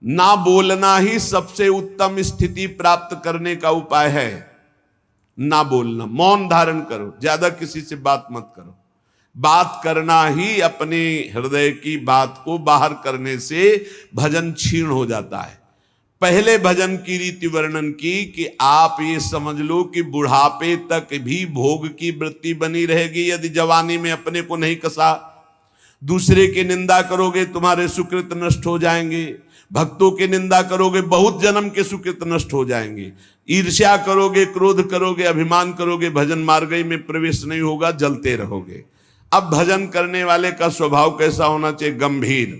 ना बोलना ही सबसे उत्तम स्थिति प्राप्त करने का उपाय है। ना बोलना, मौन धारण करो, ज्यादा किसी से बात मत करो। बात करना ही अपने हृदय की बात को बाहर करने से भजन क्षीण हो जाता है। पहले भजन की रीति वर्णन की कि आप ये समझ लो कि बुढ़ापे तक भी भोग की वृत्ति बनी रहेगी यदि जवानी में अपने को नहीं कसा। दूसरे की निंदा करोगे तुम्हारे सुकृत नष्ट हो जाएंगे, भक्तों की निंदा करोगे बहुत जन्म के सुकृत नष्ट हो जाएंगे, ईर्ष्या करोगे, क्रोध करोगे, अभिमान करोगे, भजन मार्ग में प्रवेश नहीं होगा, जलते रहोगे। अब भजन करने वाले का स्वभाव कैसा होना चाहिए? गंभीर।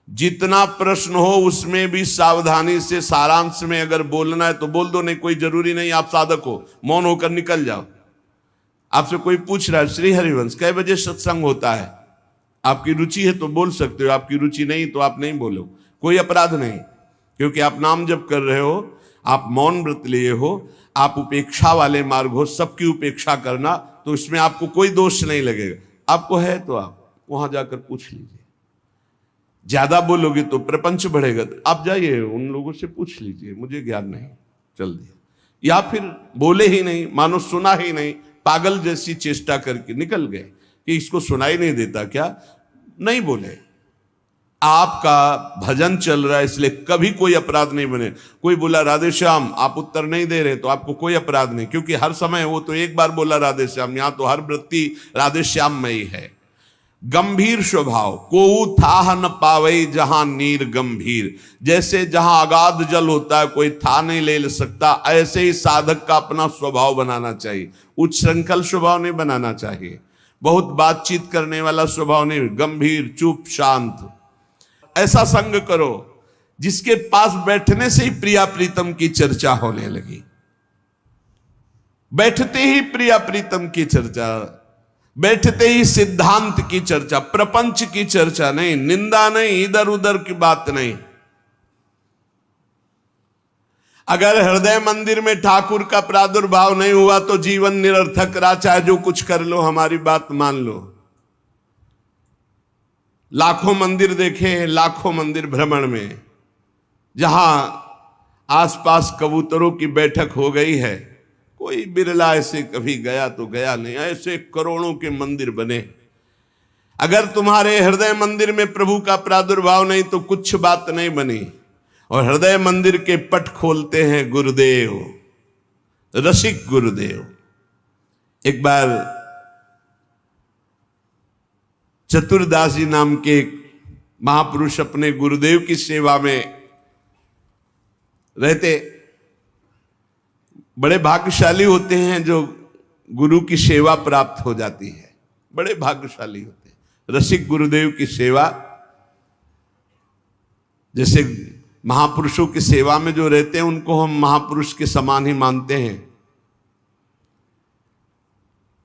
जितना प्रश्न हो उसमें भी सावधानी से, सारांश में अगर बोलना है तो बोल दो, नहीं कोई जरूरी नहीं आप साधक हो, मौन होकर निकल जाओ। आपसे कोई पूछ रहा है श्री हरिवंश कै बजे सत्संग होता है, आपकी रुचि है तो बोल सकते हो, आपकी रुचि नहीं तो आप नहीं बोलो, कोई अपराध नहीं, क्योंकि आप नाम जप कर रहे हो, आप मौन व्रत लिए हो, आप उपेक्षा वाले मार्ग हो, सबकी उपेक्षा करना, तो इसमें आपको कोई दोष नहीं लगेगा। आपको है तो आप वहां जाकर पूछ लीजिए। ज्यादा बोलोगे तो प्रपंच बढ़ेगा, तो आप जाइए उन लोगों से पूछ लीजिए, मुझे ज्ञान नहीं, चल दिया। या फिर बोले ही नहीं, मानो सुना ही नहीं, पागल जैसी चेष्टा करके निकल गए कि इसको सुनाई नहीं देता क्या, नहीं बोले। आपका भजन चल रहा है इसलिए कभी कोई अपराध नहीं बने। कोई बोला राधे श्याम, आप उत्तर नहीं दे रहे, तो आपको कोई अपराध नहीं, क्योंकि हर समय वो तो एक बार बोला राधे श्याम, यहां तो हर वृत्ति राधे श्याम में ही है। गंभीर स्वभाव, कोऊ था न पावई जहां नीर गंभीर। जैसे जहां अगाध जल होता है कोई था नहीं ले सकता, ऐसे ही साधक का अपना स्वभाव बनाना चाहिए। उच्छृंखल स्वभाव नहीं बनाना चाहिए, बहुत बातचीत करने वाला स्वभाव नहीं, गंभीर, चुप, शांत। ऐसा संग करो जिसके पास बैठने से ही प्रिया प्रीतम की चर्चा होने लगी, बैठते ही प्रिया प्रीतम की चर्चा, बैठते ही सिद्धांत की चर्चा, प्रपंच की चर्चा नहीं, निंदा नहीं, इधर उधर की बात नहीं। अगर हृदय मंदिर में ठाकुर का प्रादुर्भाव नहीं हुआ तो जीवन निरर्थक रहा, चाहे जो कुछ कर लो, हमारी बात मान लो। लाखों मंदिर देखे हैं, लाखों मंदिर भ्रमण में, जहां आसपास कबूतरों की बैठक हो गई है, कोई बिरला ऐसे कभी गया तो गया नहीं, ऐसे करोड़ों के मंदिर बने। अगर तुम्हारे हृदय मंदिर में प्रभु का प्रादुर्भाव नहीं तो कुछ बात नहीं बनी। और हृदय मंदिर के पट खोलते हैं गुरुदेव, रसिक गुरुदेव। एक बार चतुरदास जी नाम के महापुरुष अपने गुरुदेव की सेवा में रहते। बड़े भाग्यशाली होते हैं जो गुरु की सेवा प्राप्त हो जाती है, बड़े भाग्यशाली होते हैं। रसिक गुरुदेव की सेवा, जैसे महापुरुषों की सेवा में जो रहते हैं उनको हम महापुरुष के समान ही मानते हैं।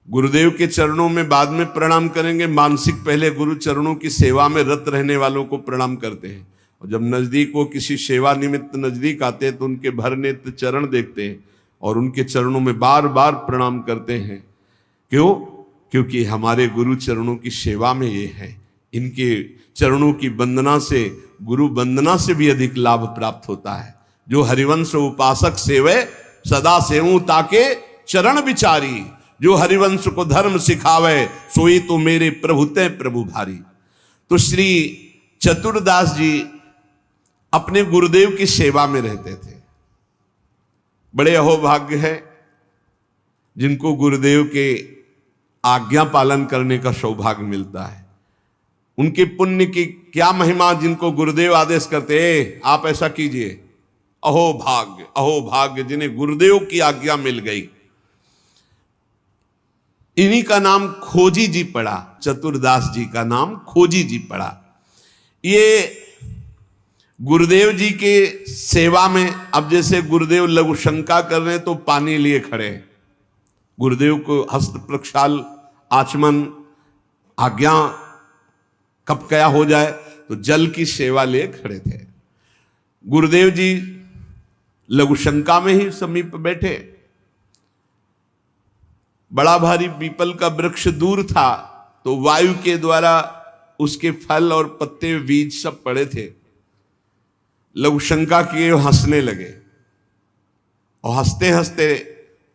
गुरुदेव के चरणों में बाद में प्रणाम करेंगे, मानसिक पहले गुरु चरणों की सेवा में रत रहने वालों को प्रणाम करते हैं। और जब नजदीक वो किसी सेवा निमित्त नजदीक आते हैं तो उनके भर नेत्र चरण देखते हैं और उनके चरणों में बार बार प्रणाम करते हैं। क्यों? क्योंकि हमारे गुरु चरणों की सेवा में ये है। इनके चरणों की वंदना से, गुरु वंदना से भी अधिक लाभ प्राप्त होता है। जो हरिवंश उपासक सेवे सदा सेवूं ताके चरण विचारी। जो हरिवंश को धर्म सिखावे सोई तो मेरे प्रभु ते प्रभु भारी। तो श्री चतुरदास जी अपने गुरुदेव की सेवा में रहते थे। बड़े अहोभाग्य है जिनको गुरुदेव के आज्ञा पालन करने का सौभाग्य मिलता है। उनके पुण्य की क्या महिमा, जिनको गुरुदेव आदेश करते हैं आप ऐसा कीजिए। अहोभाग्य, अहोभाग्य जिन्हें गुरुदेव की आज्ञा मिल गई। इन्हीं का नाम खोजी जी पड़ा, चतुरदास जी का नाम खोजी जी पड़ा। ये गुरुदेव जी के सेवा में, अब जैसे गुरुदेव लघु शंका कर रहे हैं तो पानी लिए खड़े, गुरुदेव को हस्त प्रक्षाल, आचमन, आज्ञा कब क्या हो जाए तो जल की सेवा लिए खड़े थे। गुरुदेव जी लघु शंका में ही समीप बैठे। बड़ा भारी पीपल का वृक्ष दूर था तो वायु के द्वारा उसके फल और पत्ते बीज सब पड़े थे। लघुशंका किए, हंसने लगे और हंसते हंसते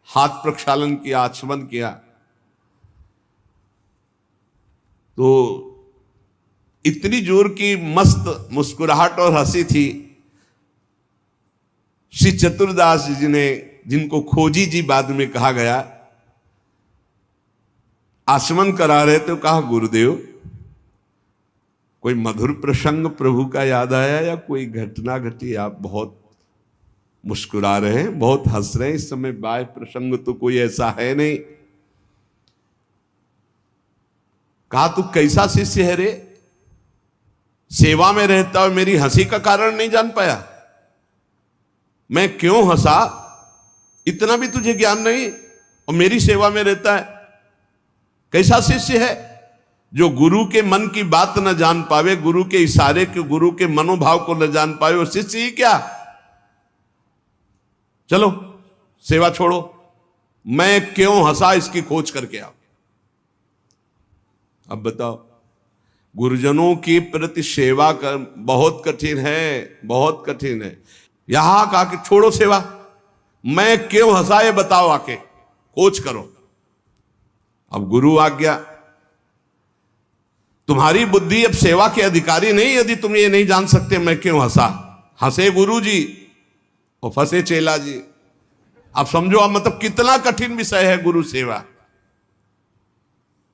हाथ प्रक्षालन किया, आचमन किया। तो इतनी जोर की मस्त मुस्कुराहट और हंसी थी। श्री चतुरदास जी ने, जिनको खोजी जी बाद में कहा गया, आचमन करा रहे थे, कहा गुरुदेव कोई मधुर प्रसंग प्रभु का याद आया या कोई घटना घटी? आप बहुत मुस्कुरा रहे हैं, बहुत हंस रहे हैं इस समय, बाह्य प्रसंग तो कोई ऐसा है नहीं। कहा तू कैसा शिष्य है रे, सेवा में रहता और मेरी हंसी का कारण नहीं जान पाया? मैं क्यों हंसा इतना भी तुझे ज्ञान नहीं, और मेरी सेवा में रहता है? कैसा शिष्य है जो गुरु के मन की बात न जान पावे, गुरु के इशारे के, गुरु के मनोभाव को न जान पावे, वो शिष्य ही क्या? चलो सेवा छोड़ो, मैं क्यों हंसा इसकी खोज करके आओ। अब बताओ, गुरुजनों की प्रति सेवा कर बहुत कठिन है, बहुत कठिन है। यहां कहा कि छोड़ो सेवा, मैं क्यों हंसा ये बताओ, आके खोज करो। अब गुरु आज्ञा, तुम्हारी बुद्धि अब सेवा के अधिकारी नहीं, यदि तुम ये नहीं जान सकते मैं क्यों हंसा। हंसे गुरु जी और फंसे चेला जी। आप समझो, अब मतलब कितना कठिन विषय है गुरु सेवा,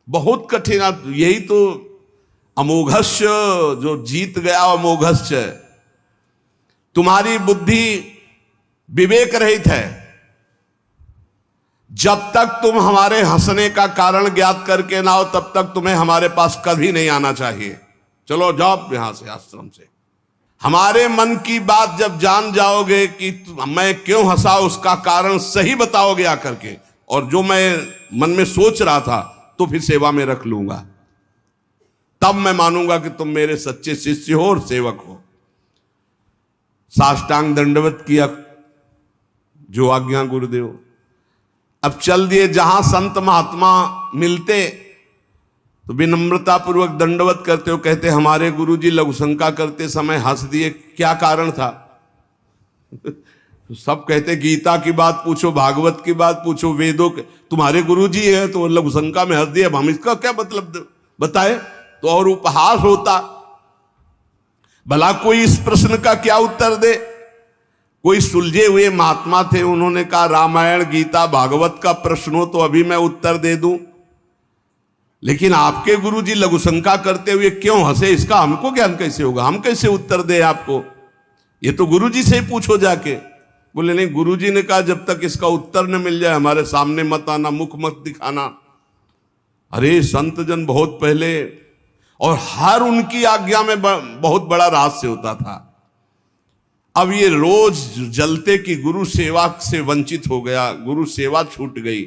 बहुत कठिन। आप यही तो अमोघस्य जो जीत गया, अमोघस्य। तुम्हारी बुद्धि विवेक रहित है। जब तक तुम हमारे हंसने का कारण ज्ञात करके ना हो, तब तक तुम्हें हमारे पास कभी नहीं आना चाहिए। चलो जाओ यहां से, आश्रम से। हमारे मन की बात जब जान जाओगे कि मैं क्यों हंसा, उसका कारण सही बताओगे आकर के, और जो मैं मन में सोच रहा था तो फिर सेवा में रख लूंगा, तब मैं मानूंगा कि तुम मेरे सच्चे शिष्य हो और सेवक हो। साष्टांग दंडवत किया, जो आज्ञा गुरुदेव। अब चल दिए, जहां संत महात्मा मिलते तो विनम्रता पूर्वक दंडवत करते हो, कहते हमारे गुरुजी लघुशंका करते समय हंस दिए, क्या कारण था? तो सब कहते गीता की बात पूछो, भागवत की बात पूछो, वेदों के, तुम्हारे गुरुजी है तो लघुशंका में हंस दिए, अब हम इसका क्या मतलब बताए? तो और उपहास होता। भला कोई इस प्रश्न का क्या उत्तर दे? कोई सुलझे हुए महात्मा थे, उन्होंने कहा रामायण गीता भागवत का प्रश्न हो तो अभी मैं उत्तर दे दूं, लेकिन आपके गुरुजी लघुशंका करते हुए क्यों हंसे, इसका हमको ज्ञान कैसे होगा? हम कैसे उत्तर दे आपको? ये तो गुरुजी से ही पूछो जाके। बोले नहीं, गुरुजी ने कहा जब तक इसका उत्तर न मिल जाए हमारे सामने मत आना, मुख मत दिखाना। अरे संत जन बहुत पहले, और हर उनकी आज्ञा में बहुत बड़ा रहस्य होता था। अब ये रोज जलते कि गुरु सेवा से वंचित हो गया, गुरु सेवा छूट गई।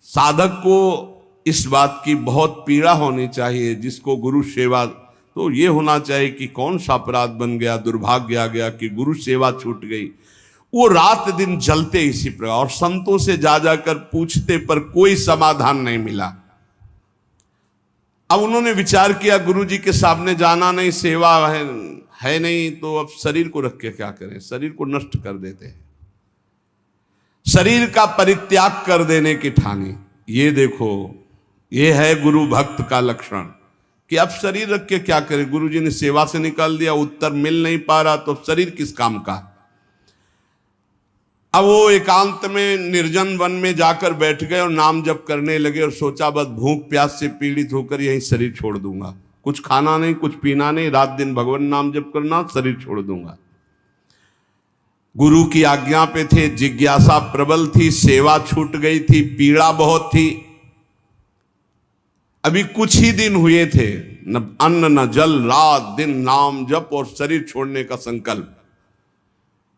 साधक को इस बात की बहुत पीड़ा होनी चाहिए, जिसको गुरु सेवा, तो ये होना चाहिए कि कौन सा अपराध बन गया, दुर्भाग्य आ गया कि गुरु सेवा छूट गई। वो रात दिन जलते इसी प्रकार, और संतों से जा जाकर पूछते पर कोई समाधान नहीं मिला। अब उन्होंने विचार किया गुरु जी के सामने जाना नहीं, सेवा है नहीं, तो अब शरीर को रख के क्या करें? शरीर को नष्ट कर देते हैं, शरीर का परित्याग कर देने की ठानी। ये देखो, ये है गुरु भक्त का लक्षण कि अब शरीर रख के क्या करें? गुरु जी ने सेवा से निकाल दिया, उत्तर मिल नहीं पा रहा, तो शरीर किस काम का? अब वो एकांत में निर्जन वन में जाकर बैठ गए और नाम जप करने लगे, और सोचा बस भूख प्यास से पीड़ित होकर यही शरीर छोड़ दूंगा, कुछ खाना नहीं, कुछ पीना नहीं, रात दिन भगवान नाम जप करना, शरीर छोड़ दूंगा। गुरु की आज्ञा पे थे, जिज्ञासा प्रबल थी, सेवा छूट गई थी, पीड़ा बहुत थी। अभी कुछ ही दिन हुए थे, न अन्न न जल, रात दिन नाम जप और शरीर छोड़ने का संकल्प।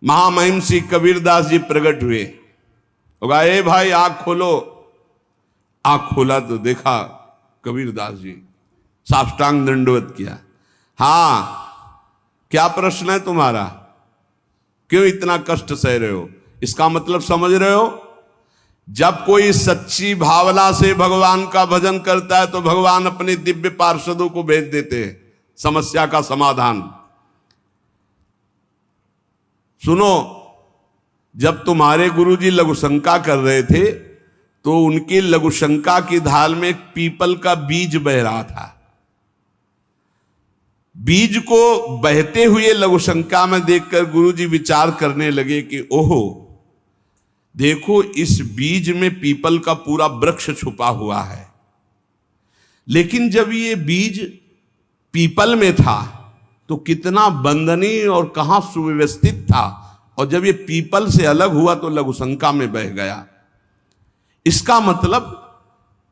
महामहिम श्री कबीरदास जी प्रकट हुए, होगा ए भाई आंख खोलो। आंख खोला तो देखा कबीरदास जी, साष्टांग दंडवत किया। हाँ, क्या प्रश्न है तुम्हारा? क्यों इतना कष्ट सह रहे हो? इसका मतलब समझ रहे हो? जब कोई सच्ची भावना से भगवान का भजन करता है तो भगवान अपने दिव्य पार्षदों को भेज देते हैं समस्या का समाधान। सुनो, जब तुम्हारे गुरुजी लघुशंका कर रहे थे तो उनकी लघुशंका की ढाल में एक पीपल का बीज बह रहा था। बीज को बहते हुए लघुशंका में देखकर गुरुजी विचार करने लगे कि ओहो, देखो इस बीज में पीपल का पूरा वृक्ष छुपा हुआ है। लेकिन जब ये बीज पीपल में था तो कितना वंदनीय और कहां सुव्यवस्थित था, और जब ये पीपल से अलग हुआ तो लघुशंका में बह गया। इसका मतलब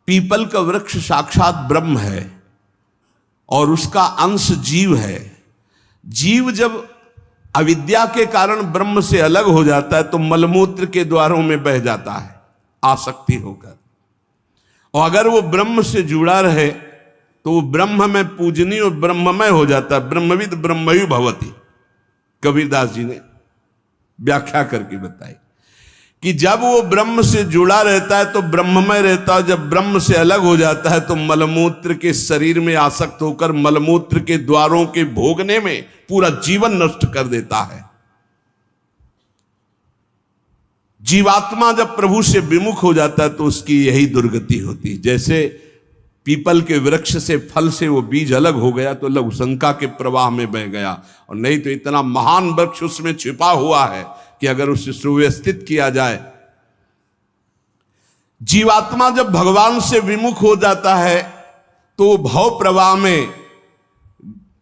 पीपल का वृक्ष साक्षात ब्रह्म है और उसका अंश जीव है। जीव जब अविद्या के कारण ब्रह्म से अलग हो जाता है तो मलमूत्र के द्वारों में बह जाता है आसक्ति होकर, और अगर वो ब्रह्म से जुड़ा रहे तो वो ब्रह्म में पूजनीय और ब्रह्ममय हो जाता है। ब्रह्मविद ब्रह्मयु भवति, कबीरदास जी ने व्याख्या करके बताई कि जब वो ब्रह्म से जुड़ा रहता है तो ब्रह्ममय रहता है, जब ब्रह्म से अलग हो जाता है तो मलमूत्र के शरीर में आसक्त होकर मलमूत्र के द्वारों के भोगने में पूरा जीवन नष्ट कर देता है। जीवात्मा जब प्रभु से विमुख हो जाता है तो उसकी यही दुर्गति होती। जैसे पीपल के वृक्ष से फल से वो बीज अलग हो गया तो लघुशंका के प्रवाह में बह गया, और नहीं तो इतना महान वृक्ष उसमें छिपा हुआ है कि अगर उसे सुव्यवस्थित किया जाए। जीवात्मा जब भगवान से विमुख हो जाता है तो भव प्रवाह में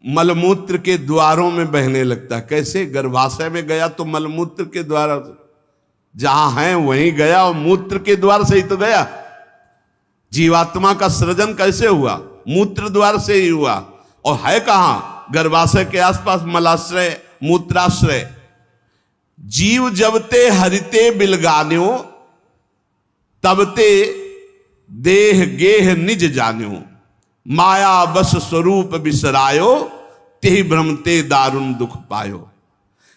मलमूत्र के द्वारों में बहने लगता है। कैसे? गर्भाशय में गया तो मलमूत्र के द्वार जहां है वहीं गया, और मूत्र के द्वार से ही तो गया। जीवात्मा का सृजन कैसे हुआ? मूत्र द्वार से ही हुआ, और है कहां? गर्भाशय के आसपास मलाश्रय मूत्राश्रय। जीव जबते हरिते बिलगान्यो तबते देह गेह निज जान्यो, माया बस स्वरूप बिसरायो तेहि भ्रमते दारुण दुख पायो।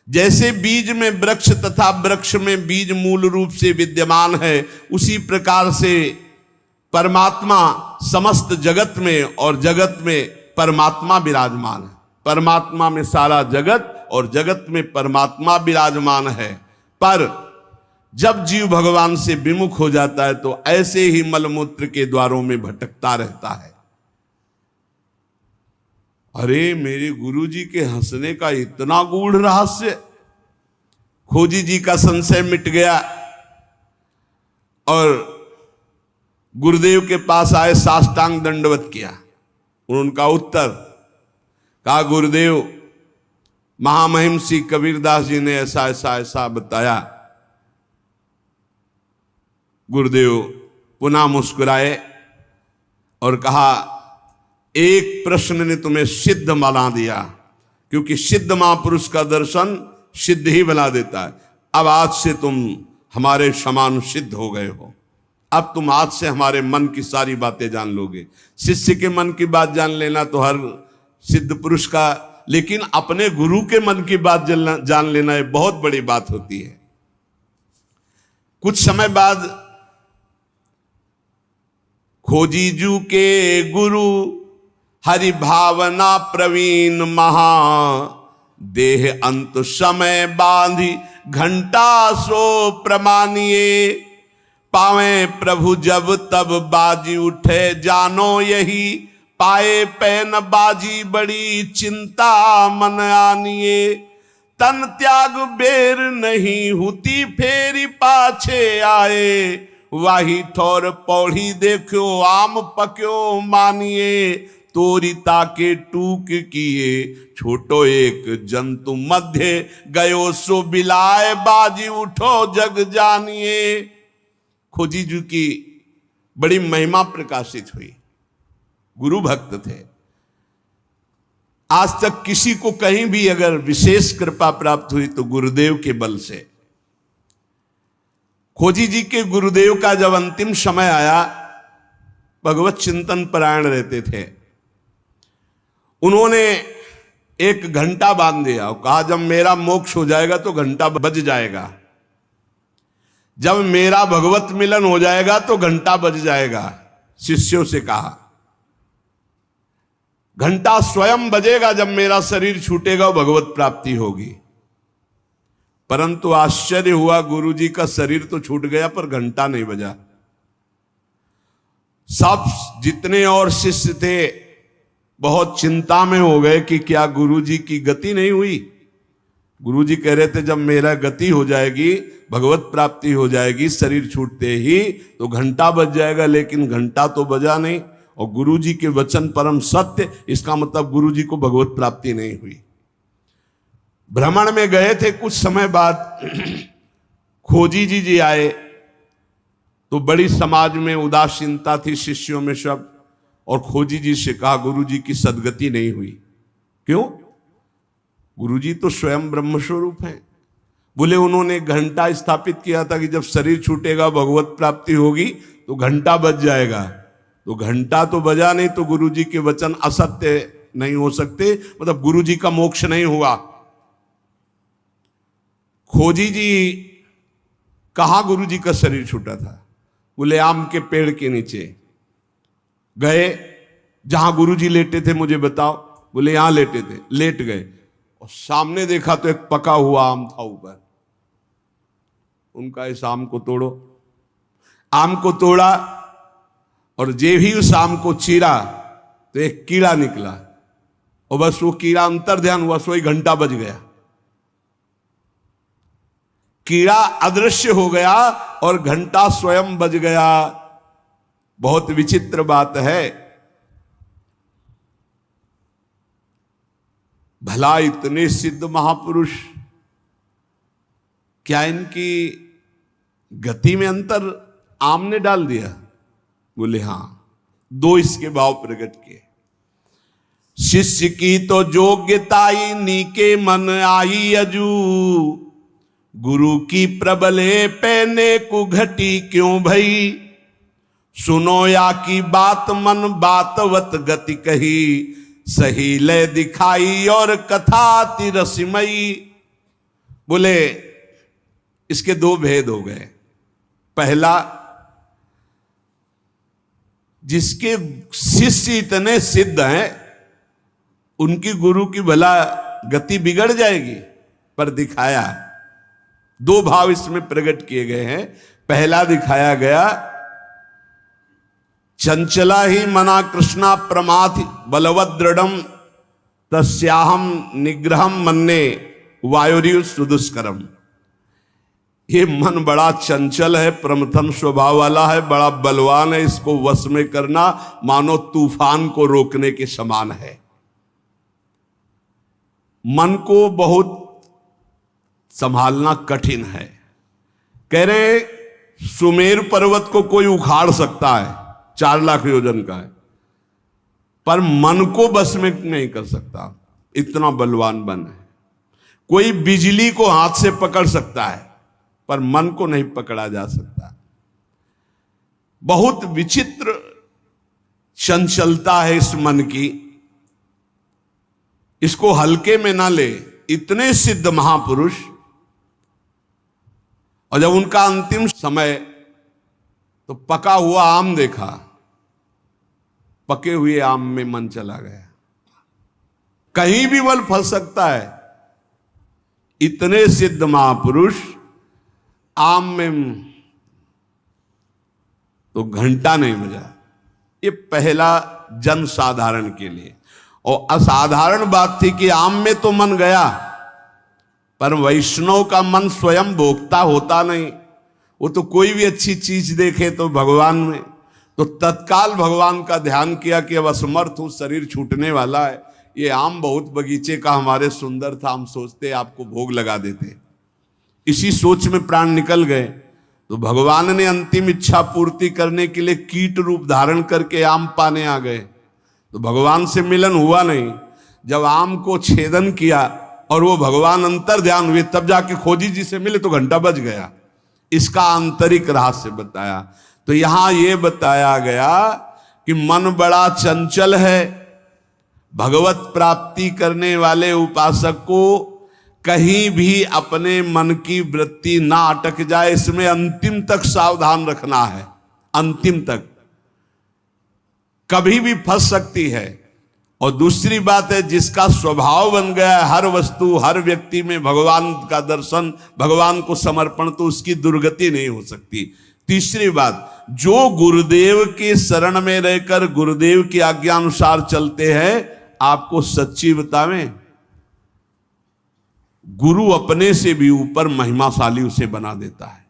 जैसे बीज में वृक्ष तथा वृक्ष में बीज मूल रूप से विद्यमान है, उसी प्रकार से परमात्मा समस्त जगत में और जगत में परमात्मा विराजमान है। परमात्मा में सारा जगत और जगत में परमात्मा विराजमान है। पर जब जीव भगवान से विमुख हो जाता है तो ऐसे ही मलमूत्र के द्वारों में भटकता रहता है। अरे मेरे गुरुजी के हंसने का इतना गूढ़ रहस्य, खोजी जी का संशय मिट गया और गुरुदेव के पास आए, साष्टांग दंडवत किया। उनका उत्तर कहा, गुरुदेव महामहिम श्री कबीरदास जी ने ऐसा ऐसा ऐसा बताया। गुरुदेव पुनः मुस्कुराए और कहा, एक प्रश्न ने तुम्हें सिद्ध बना दिया, क्योंकि सिद्ध महापुरुष का दर्शन सिद्ध ही बना देता है। अब आज से तुम हमारे समान सिद्ध हो गए हो। अब तुम आज से हमारे मन की सारी बातें जान लोगे। शिष्य के मन की बात जान लेना तो हर सिद्ध पुरुष का, लेकिन अपने गुरु के मन की बात जान लेना ये बहुत बड़ी बात होती है। कुछ समय बाद खोजीजू के गुरु हरि भावना प्रवीण महा, देह अंत समय बांधी घंटा सो प्रमानिए, पावे प्रभु जब तब बाजी उठे जानो यही, पाए पैन बाजी बड़ी चिंता मन आनिए, तन त्याग बेर नहीं हुती फेरी पाछे आए, वाही ठोर पौड़ी देखो आम पक्यो मानिए, तोरिता के टूक किए छोटो एक जंतु मध्य गयो सो बिलाए, बाजी उठो जग जानिए। खोजी जी की बड़ी महिमा प्रकाशित हुई। गुरु भक्त थे। आज तक किसी को कहीं भी अगर विशेष कृपा प्राप्त हुई तो गुरुदेव के बल से। खोजी जी के गुरुदेव का जब अंतिम समय आया, भगवत चिंतन परायण रहते थे, उन्होंने एक घंटा बांध दिया और कहा, जब मेरा मोक्ष हो जाएगा तो घंटा बज जाएगा, जब मेरा भगवत मिलन हो जाएगा तो घंटा बज जाएगा। शिष्यों से कहा, घंटा स्वयं बजेगा जब मेरा शरीर छूटेगा और भगवत प्राप्ति होगी। परंतु आश्चर्य हुआ, गुरुजी का शरीर तो छूट गया पर घंटा नहीं बजा। सब जितने और शिष्य थे बहुत चिंता में हो गए कि क्या गुरुजी की गति नहीं हुई। गुरुजी कह रहे थे जब मेरा गति हो जाएगी, भगवत प्राप्ति हो जाएगी, शरीर छूटते ही तो घंटा बज जाएगा, लेकिन घंटा तो बजा नहीं। और गुरुजी के वचन परम सत्य, इसका मतलब गुरुजी को भगवत प्राप्ति नहीं हुई। भ्रमण में गए थे, कुछ समय बाद खोजी जी आए तो बड़ी समाज में उदासीनता थी शिष्यों में सब, और खोजी जी से कहा गुरुजी की सदगति नहीं हुई। क्यों? गुरुजी तो स्वयं ब्रह्म स्वरूप हैं। बोले उन्होंने घंटा स्थापित किया था कि जब शरीर छूटेगा भगवत प्राप्ति होगी तो घंटा बज जाएगा। तो घंटा तो बजा नहीं, तो गुरुजी के वचन असत्य नहीं हो सकते, मतलब गुरुजी का मोक्ष नहीं हुआ। खोजी जी कहाँ गुरुजी का शरीर छूटा था? बोले आम के पेड़ के नीचे गए, जहां गुरुजी लेटे थे मुझे बताओ। बोले यहां लेटे थे। लेट गए और सामने देखा तो एक पका हुआ आम था ऊपर। उनका इस आम को तोड़ो। आम को तोड़ा और जे भी उस आम को चीरा तो एक कीड़ा निकला, और बस वो कीड़ा अंतर ध्यान हुआ, सोई घंटा बज गया। कीड़ा अदृश्य हो गया और घंटा स्वयं बज गया। बहुत विचित्र बात है। भला इतने सिद्ध महापुरुष, क्या इनकी गति में अंतर आम ने डाल दिया? बोले हां। दो इसके भाव प्रकट किए। शिष्य की तो योग्यताई नीके मन आई अजू, गुरु की प्रबले पैने को घटी क्यों भई, सुनो या की बात मन बातवत गति कही, सही ले दिखाई और कथा तिरसिमयी। बोले इसके दो भेद हो गए। पहला, जिसके शिष्य इतने सिद्ध हैं उनकी गुरु की भला गति बिगड़ जाएगी, पर दिखाया। दो भाव इसमें प्रकट किए गए हैं। पहला दिखाया गया, चंचला ही मना कृष्णा प्रमाथि बलवद दृढ़म तस्याहम निग्रहम मन्ने वायुरिव सुदुष्करम। ये मन बड़ा चंचल है, प्रमथन स्वभाव वाला है, बड़ा बलवान है, इसको वश में करना मानो तूफान को रोकने के समान है। मन को बहुत संभालना कठिन है। कह रहे सुमेर पर्वत को कोई उखाड़ सकता है, 4 लाख योजन का है, पर मन को बस में नहीं कर सकता, इतना बलवान मन है। कोई बिजली को हाथ से पकड़ सकता है, पर मन को नहीं पकड़ा जा सकता। बहुत विचित्र चंचलता है इस मन की, इसको हल्के में ना ले। इतने सिद्ध महापुरुष, और जब उनका अंतिम समय तो पका हुआ आम देखा, पके हुए आम में मन चला गया। कहीं भी बल फंस सकता है। इतने सिद्ध महापुरुष आम में तो घंटा नहीं बजा। ये पहला जन साधारण के लिए। और असाधारण बात थी कि आम में तो मन गया, पर वैष्णव का मन स्वयं भोक्ता होता नहीं। वो तो कोई भी अच्छी चीज देखे तो भगवान में, तो तत्काल भगवान का ध्यान किया कि अब असमर्थ हूं, शरीर छूटने वाला है। ये आम बहुत बगीचे का हमारे सुंदर था, हम सोचते आपको भोग लगा देते। इसी सोच में प्राण निकल गए। तो भगवान ने अंतिम इच्छा पूर्ति करने के लिए कीट रूप धारण करके आम पाने आ गए। तो भगवान से मिलन हुआ नहीं। जब आम को छेदन किया और वो भगवान अंतर ध्यान हुए, तब जाके खोजी जी से मिले तो घंटा बज गया। इसका आंतरिक रहस्य बताया। तो यहां ये बताया गया कि मन बड़ा चंचल है। भगवत प्राप्ति करने वाले उपासक को कहीं भी अपने मन की वृत्ति ना अटक जाए, इसमें अंतिम तक सावधान रखना है। अंतिम तक कभी भी फंस सकती है। और दूसरी बात है, जिसका स्वभाव बन गया है हर वस्तु हर व्यक्ति में भगवान का दर्शन, भगवान को समर्पण, तो उसकी दुर्गति नहीं हो सकती। तीसरी बात, जो गुरुदेव के शरण में रहकर गुरुदेव की आज्ञा अनुसार चलते हैं, आपको सच्ची बतावें, गुरु अपने से भी ऊपर महिमाशाली उसे बना देता है।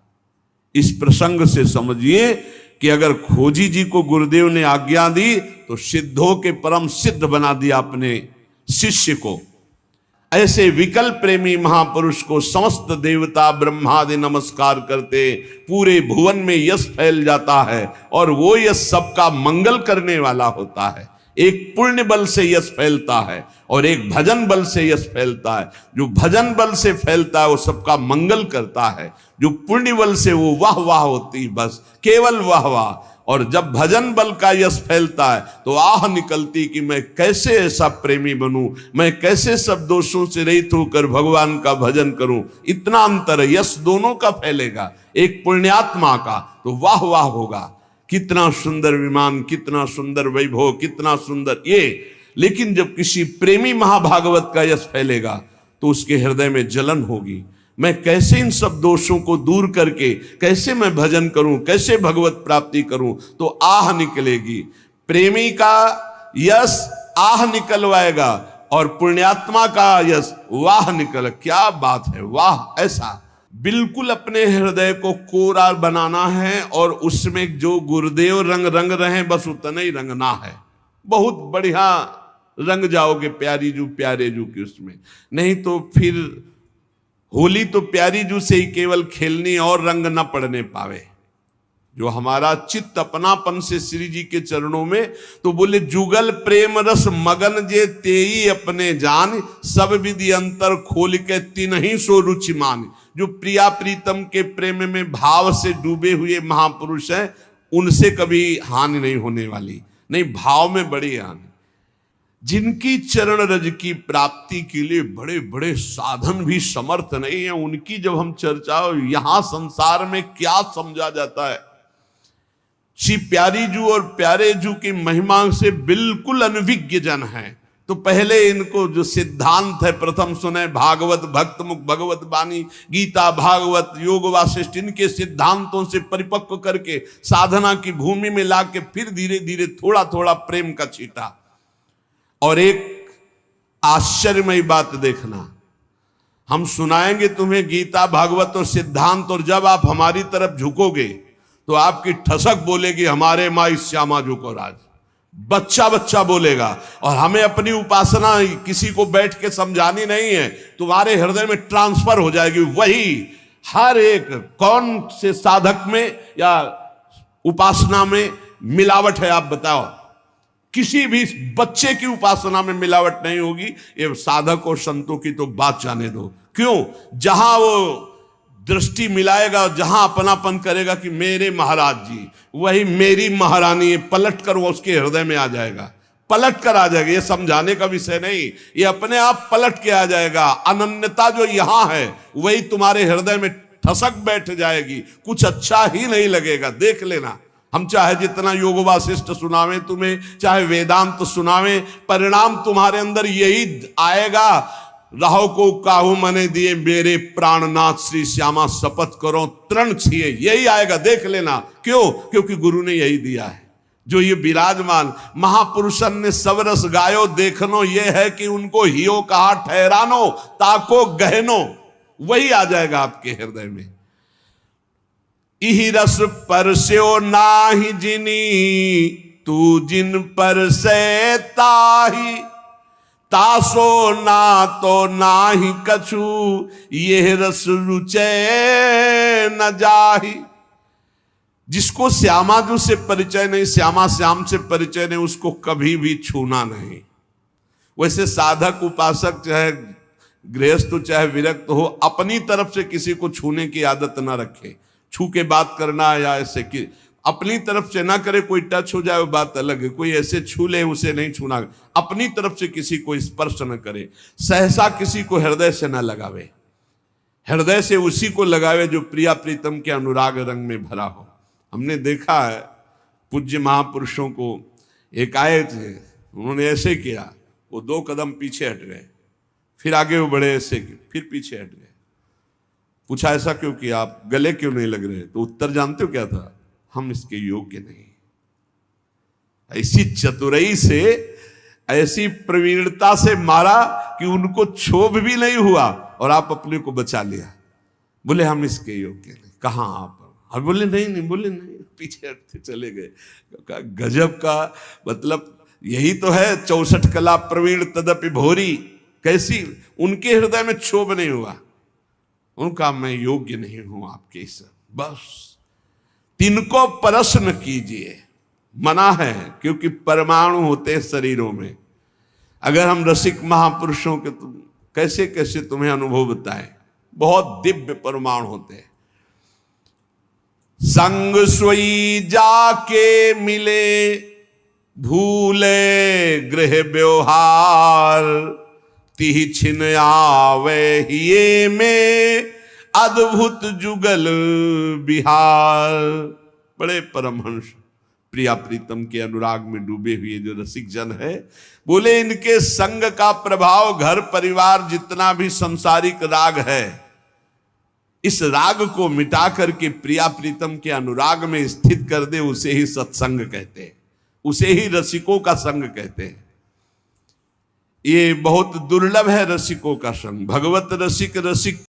इस प्रसंग से समझिए कि अगर खोजी जी को गुरुदेव ने आज्ञा दी तो सिद्धों के परम सिद्ध बना दिया अपने शिष्य को। ऐसे विकल प्रेमी महापुरुष को समस्त देवता ब्रह्मादि नमस्कार करते, पूरे भुवन में यश फैल जाता है और वो यश सबका मंगल करने वाला होता है। एक पुण्य बल से यश फैलता है और एक भजन बल से यश फैलता है। जो भजन बल से फैलता है वो सबका मंगल करता है, जो पुण्य बल से वो वाह वाह होती, बस केवल वाह वाह। और जब भजन बल का यश फैलता है तो आह निकलती कि मैं कैसे ऐसा प्रेमी बनूं, मैं कैसे सब दोषों से रहित होकर भगवान का भजन करूं। इतना अंतर है, यश दोनों का फैलेगा। एक पुण्यात्मा का तो वाह वाह होगा, कितना सुंदर विमान, कितना सुंदर वैभव, कितना सुंदर ये। लेकिन जब किसी प्रेमी महाभागवत का यश फैलेगा तो उसके हृदय में जलन होगी, मैं कैसे इन सब दोषों को दूर करके कैसे मैं भजन करूं, कैसे भगवत प्राप्ति करूं, तो आह निकलेगी। प्रेमी का यश आह निकलवाएगा और पुण्यात्मा का यश वाह निकल। क्या बात है, वाह। ऐसा बिल्कुल अपने हृदय को कोरा बनाना है और उसमें जो गुरुदेव रंग रंग रहे बस उतना ही रंगना है। बहुत बढ़िया रंग जाओगे प्यारी जू प्यारे जू की उसमें, नहीं तो फिर होली तो प्यारी जू से ही केवल खेलनी और रंग न पड़ने पावे। जो हमारा चित्त अपनापन से श्री जी के चरणों में, तो बोले जुगल प्रेम रस मगन जे तेई अपने जान, सब विधि अंतर खोल के तिन्ही सो रुचि मान। जो प्रिया प्रीतम के प्रेम में भाव से डूबे हुए महापुरुष हैं, उनसे कभी हानि नहीं होने वाली, नहीं भाव में बड़ी हानि। जिनकी चरण रज की प्राप्ति के लिए बड़े बड़े साधन भी समर्थ नहीं है, उनकी जब हम चर्चा, यहां संसार में क्या समझा जाता है। श्री प्यारी जू और प्यारे जू की महिमा से बिल्कुल अनभिज्ञ जन है। तो पहले इनको जो सिद्धांत है प्रथम सुने, भागवत भक्त मुख भगवत बानी, गीता भागवत योग वासिष्ठ, इनके सिद्धांतों से परिपक्व करके साधना की भूमि में लाके फिर धीरे धीरे थोड़ा थोड़ा प्रेम का छींटा। और एक आश्चर्यमयी बात देखना, हम सुनाएंगे तुम्हें गीता भागवत और सिद्धांत, और जब आप हमारी तरफ झुकोगे तो आपकी ठसक बोलेगी हमारे माई श्यामा झुको राज। बच्चा बच्चा बोलेगा। और हमें अपनी उपासना किसी को बैठ के समझानी नहीं है, तुम्हारे हृदय में ट्रांसफर हो जाएगी। वही हर एक कौन से साधक में या उपासना में मिलावट है, आप बताओ। किसी भी बच्चे की उपासना में मिलावट नहीं होगी। ये साधक और संतों की तो बात जाने दो। क्यों? जहां वो दृष्टि मिलाएगा, जहां अपनापन करेगा कि मेरे महाराज जी, वही मेरी महारानी, पलट कर वो उसके हृदय में आ जाएगा, पलट कर आ जाएगा। ये समझाने का विषय नहीं, ये अपने आप पलट के आ जाएगा। अनन्यता जो यहां है वही तुम्हारे हृदय में ठसक बैठ जाएगी, कुछ अच्छा ही नहीं लगेगा। देख लेना, हम चाहे जितना योग वासिष्ठ सुनावें तुम्हें, चाहे वेदांत सुनावें, परिणाम तुम्हारे अंदर यही आएगा। राहो को काहू मने दिए मेरे प्राणनाथ श्री श्यामा, शपथ करो तृण छिए, यही आएगा। देख लेना। क्यों? क्योंकि गुरु ने यही दिया है। जो ये विराजमान महापुरुषन ने सब रस गायो देखनो, ये है कि उनको हियो कहा ठहरानो, ताको गहनो, वही आ जाएगा आपके हृदय में। इही रस परस्यो नाही जिनी, तू जिन पर से ताही, तासो ना तो नाही कछु, ये रस रुचे न जाही। जिसको श्यामाजू से परिचय नहीं, श्यामा श्याम से परिचय नहीं, उसको कभी भी छूना नहीं। वैसे साधक उपासक चाहे गृहस्थ चाहे विरक्त हो, अपनी तरफ से किसी को छूने की आदत ना रखे। छू के बात करना या ऐसे कि अपनी तरफ से ना करे, कोई टच हो जाए वो बात अलग है, कोई ऐसे छू ले उसे नहीं छूना। अपनी तरफ से किसी को स्पर्श न करे, सहसा किसी को हृदय से न लगावे, हृदय से उसी को लगावे जो प्रिया प्रीतम के अनुराग रंग में भरा हो। हमने देखा है पूज्य महापुरुषों को, एक आए थे, उन्होंने ऐसे किया, वो 2 कदम पीछे हट गए, फिर आगे वो बढ़े ऐसे कि फिर पीछे हट गए। पूछा ऐसा क्यों किया, आप गले क्यों नहीं लग रहे? तो उत्तर जानते हो क्या था? हम इसके योग्य नहीं। ऐसी चतुराई से, ऐसी प्रवीणता से मारा कि उनको क्षोभ भी नहीं हुआ और आप अपने को बचा लिया। बोले हम इसके योग्य नहीं। कहां आप? और बोले नहीं, बोले नहीं, पीछे हटते चले गए। गजब का मतलब यही तो है 64 कला प्रवीण तदपि भोरी। कैसी उनके हृदय में क्षोभ नहीं हुआ, उनका मैं योग्य नहीं हूं आपके इस। बस तिनको परस न कीजिए, मना है, क्योंकि परमाणु होते हैं शरीरों में। अगर हम रसिक महापुरुषों के कैसे कैसे तुम्हें अनुभव बताएं, बहुत दिव्य परमाणु होते हैं। संग सोई जाके मिले, भूले गृह व्यवहार, तिहि छिन आवे हिये में, अद्भुत जुगल बिहार। बड़े परमहंस प्रिया प्रीतम के अनुराग में डूबे हुए जो रसिक जन है, बोले इनके संग का प्रभाव घर परिवार जितना भी संसारिक राग है, इस राग को मिटा करके प्रिया प्रीतम के अनुराग में स्थित कर दे, उसे ही सत्संग कहते हैं, उसे ही रसिकों का संग कहते हैं। ये बहुत दुर्लभ है रसिकों का संग। भगवत रसिक रसिक